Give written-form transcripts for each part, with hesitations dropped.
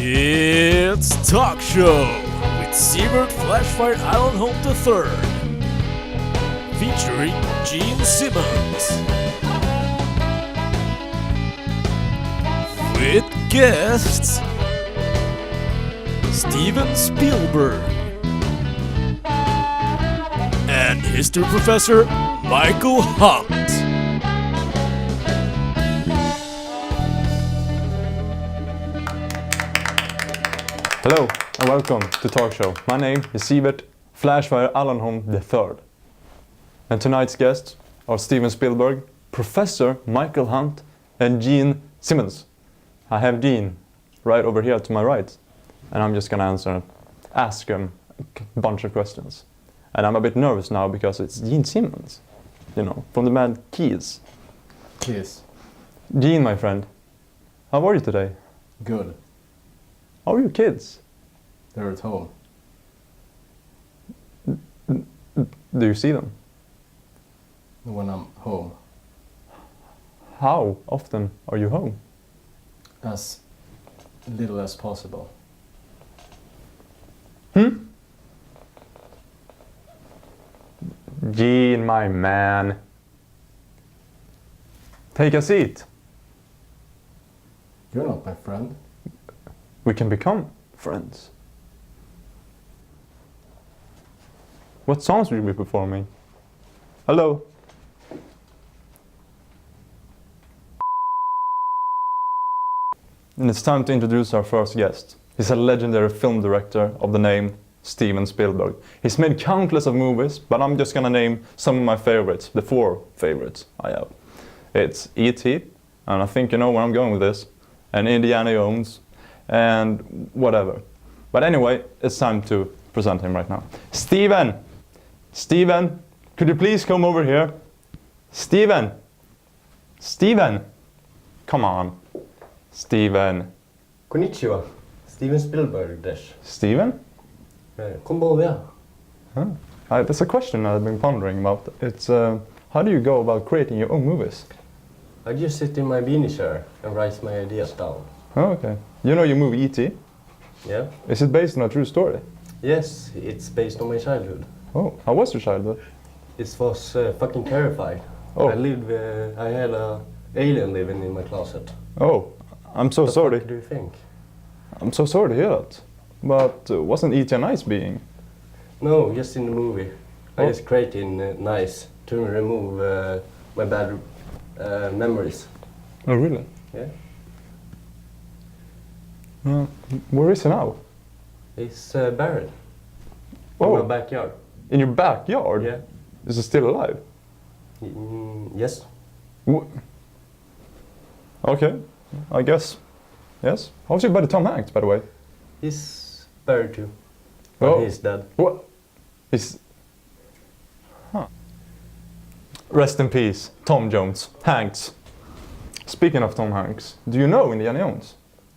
It's Talkshow with Siebert Flashfire Allenholm III, featuring Gene Simmons, with guests Steven Spielberg and history professor Michael Hunt. Hello and welcome to Talkshow. My name is Siebert Flashfire Allenholm III. And tonight's guests are Steven Spielberg, Professor Michael Hunt, and Gene Simmons. I have Gene right over here to my right, and I'm just gonna ask him a bunch of questions. And I'm a bit nervous now because it's Gene Simmons, you know, from the band Keys. Yes. Gene, my friend, how are you today? Good. How are your kids? They're at home. Do you see them? When I'm home. How often are you home? As little as possible. Gene, my man. Take a seat. You're not my friend. We can become friends. What songs will you be performing? Hello. And it's time to introduce our first guest. He's a legendary film director of the name Steven Spielberg. He's made countless of movies, but I'm just gonna name some of my favorites, the 4 favorites I have. It's E.T., and I think you know where I'm going with this, and Indiana Jones, and whatever. But anyway, it's time to present him right now. Steven! Steven, could you please come over here? Steven! Steven! Come on. Steven. Konnichiwa. Steven Spielberg dash. Steven? Konbanwa. Huh. That's a question I've been pondering about. It's how do you go about creating your own movies? I just sit in my beanie chair and write my ideas down. Oh, okay. You know your movie E.T.? Yeah? Is it based on a true story? Yes, it's based on my childhood. Oh, how was your childhood? It was fucking terrified. Oh. I had a alien living in my closet. Oh, I'm so What sorry. the fuck do you think? I'm so sorry to hear that. But wasn't E.T. a nice being? No, just in the movie. I Oh. just created nice to remove my bad memories. Oh, really? Yeah? Where is he now? He's buried Oh. in my backyard. In your backyard? Yeah? Is he still alive? Yes. Okay, I guess. Yes. How's your buddy Tom Hanks, by the way? He's buried too. But Oh. he's dead. What? He's... Huh. Rest in peace, Tom Jones. Hanks. Speaking of Tom Hanks, do you know Indiana Jones?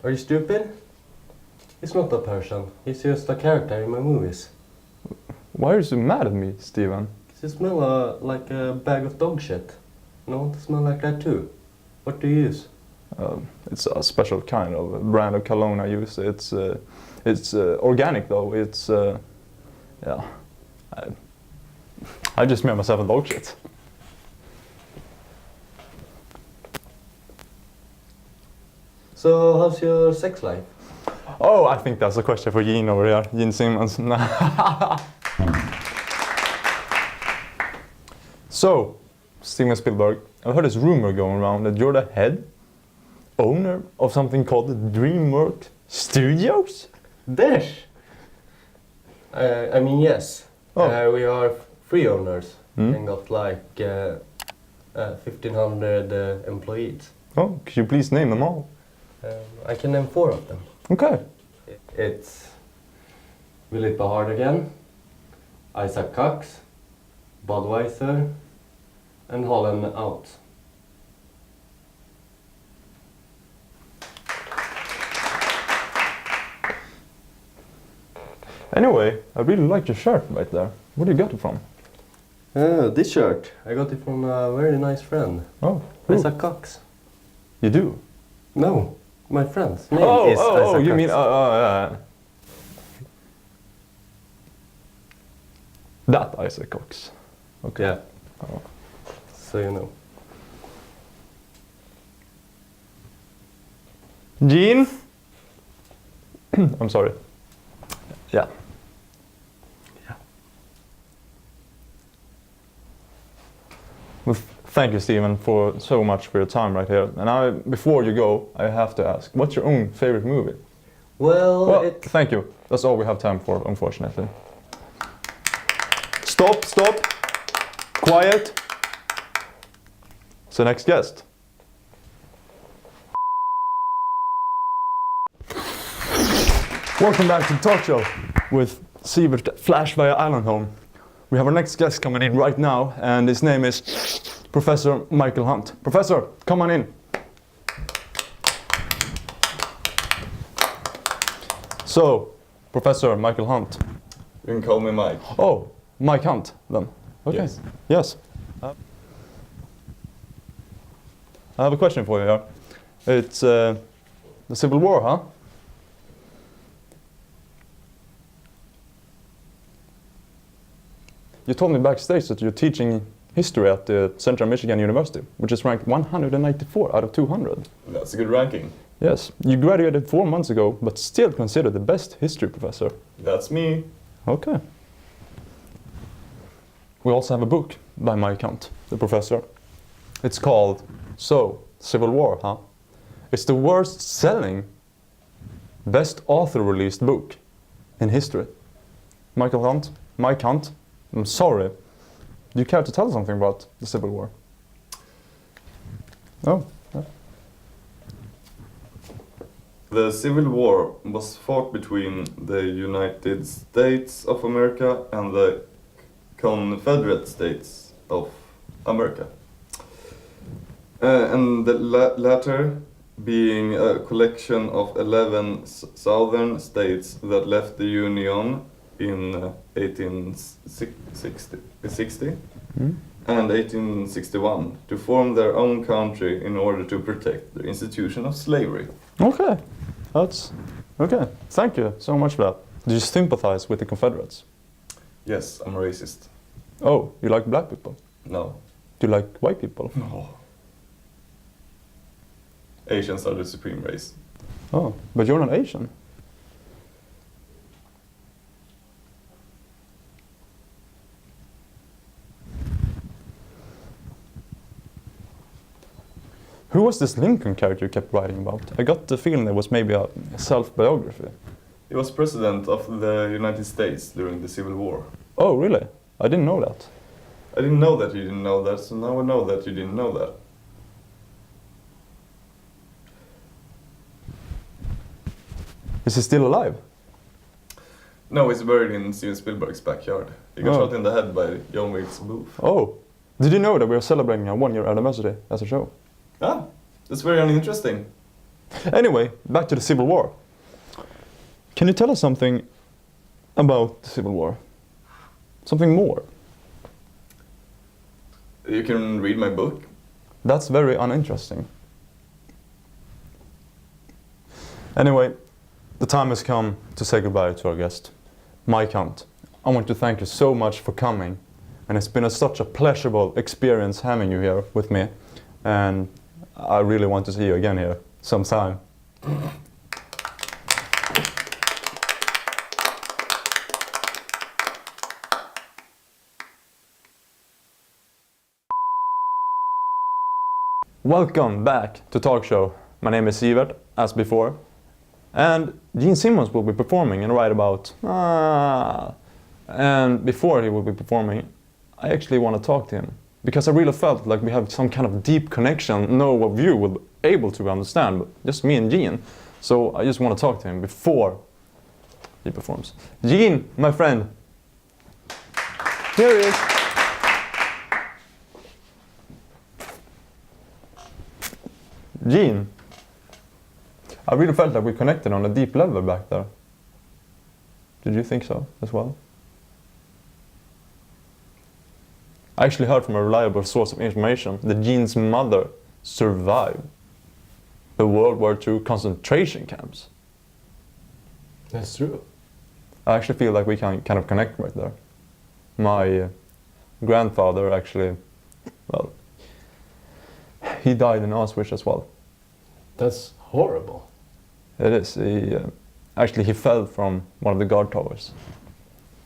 Are you stupid? He's not a person. He's just a character in my movies. Why are you so mad at me, Steven? Does it smell like a bag of dog shit? No, it smells like that too. What do you use? It's a special kind of brand of cologne I use. It's organic though. It's yeah. I just made myself a dog shit. So, how's your sex life? Oh, I think that's a question for Gene over here. Gene Simmons. So, Steven Spielberg, I've heard this rumor going around that you're the head owner of something called the DreamWorks Studios? Dash! I mean, yes. Oh. We are 3 owners Hmm? and got like 1,500 employees. Oh, could you please name them all? I can name 4 of them. Okay. It's Philip Hard again, Isaac Cox, Budweiser, and Holland Out. Anyway, I really like your shirt right there. Where do you get it from? This shirt, I got it from a very nice friend, Oh, who? Isaac Cox. You do? No, My friend's name Oh, is Isaac you mean, Cox. that Isaac Cox. Okay. Yeah. Oh. So you know. Gene? I'm sorry. Yeah. Well, thank you, Stephen, for so much for your time right here. And before you go, I have to ask, what's your own favorite movie? Well, Thank you. That's all we have time for, unfortunately. Stop. Quiet. So next guest. Welcome back to the talk show with Sievert Flashfire Island Home. We have our next guest coming in right now, and his name is Professor Michael Hunt. Professor, come on in. So, Professor Michael Hunt. You can call me Mike. Oh, Mike Hunt, then. Okay. Yes. Yes. I have a question for you here. It's the Civil War, huh? You told me backstage that you're teaching history at the Central Michigan University, which is ranked 194 out of 200. That's a good ranking. Yes, you graduated 4 months ago, but still considered the best history professor. That's me. Okay. We also have a book by Mike Hunt, the professor. It's called Civil War, huh? It's the worst selling, best author released book in history. Mike Hunt, I'm sorry. Do you care to tell something about the Civil War? Oh. Yeah. The Civil War was fought between the United States of America and the Confederate States of America. And the latter being a collection of 11 southern states that left the Union in 1860 and 1861 to form their own country in order to protect the institution of slavery. Okay. That's okay. Thank you so much for that. Do you sympathize with the Confederates? Yes, I'm a racist. Oh, you like black people? No. Do you like white people? No. Asians are the supreme race. Oh, but you're not Asian. Who was this Lincoln character you kept writing about? I got the feeling it was maybe a self-biography. He was president of the United States during the Civil War. Oh, really? I didn't know that. I didn't know that you didn't know that, so now I know that you didn't know that. Is he still alive? No, he's buried in Steven Spielberg's backyard. He got Oh. shot in the head by John Wilkes Booth. Oh. Did you know that we are celebrating a 1-year anniversary as a show? Ah, that's very uninteresting. Anyway, back to the Civil War. Can you tell us something about the Civil War? Something more? You can read my book. That's very uninteresting. Anyway, the time has come to say goodbye to our guest, Mike Hunt. I want to thank you so much for coming, and it's been such a pleasurable experience having you here with me, and I really want to see you again here sometime. Welcome back to Talkshow. My name is Sievert, as before. And Gene Simmons will be performing in right about... And before he will be performing, I actually want to talk to him. Because I really felt like we have some kind of deep connection no of you will be able to understand, but just me and Gene. So I just want to talk to him before he performs. Gene, my friend. Here he is. Gene, I really felt like we connected on a deep level back there. Did you think so as well? I actually heard from a reliable source of information that Gene's mother survived. the World War II concentration camps. That's true. I actually feel like we can kind of connect right there. My grandfather actually, well, he died in Auschwitz as well. That's horrible. It is. He fell from one of the guard towers.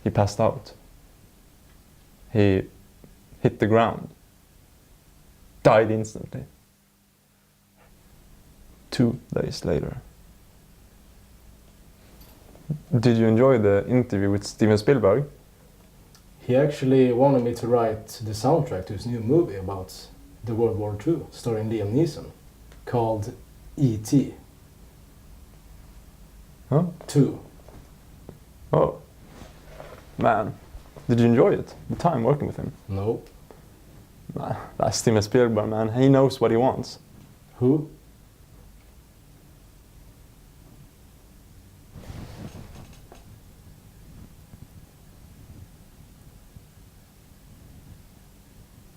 He passed out. He hit the ground. Died instantly. 2 days later. Did you enjoy the interview with Steven Spielberg? He actually wanted me to write the soundtrack to his new movie about the World War II, starring Liam Neeson, called E.T. Huh? 2. Oh. Man. Did you enjoy it? The time working with him? No. Nah, that's Steven Spielberg, man. He knows what he wants. Who?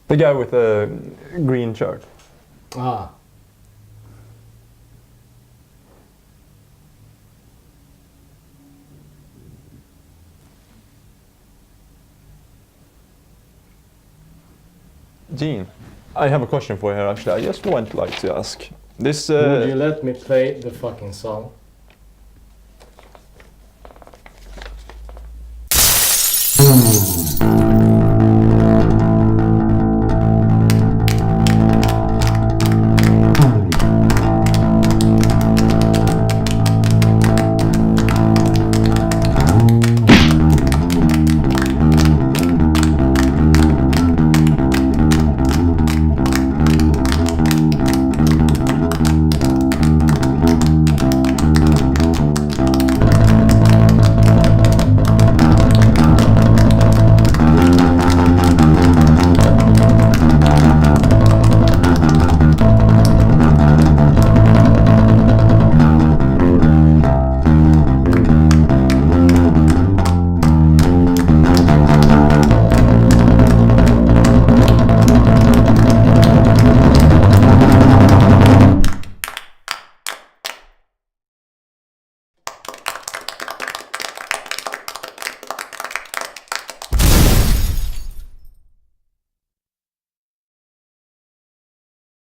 The guy with the green shirt. Ah. Gene, I have a question for you here actually. I just would like to ask. This Would you let me play the fucking song?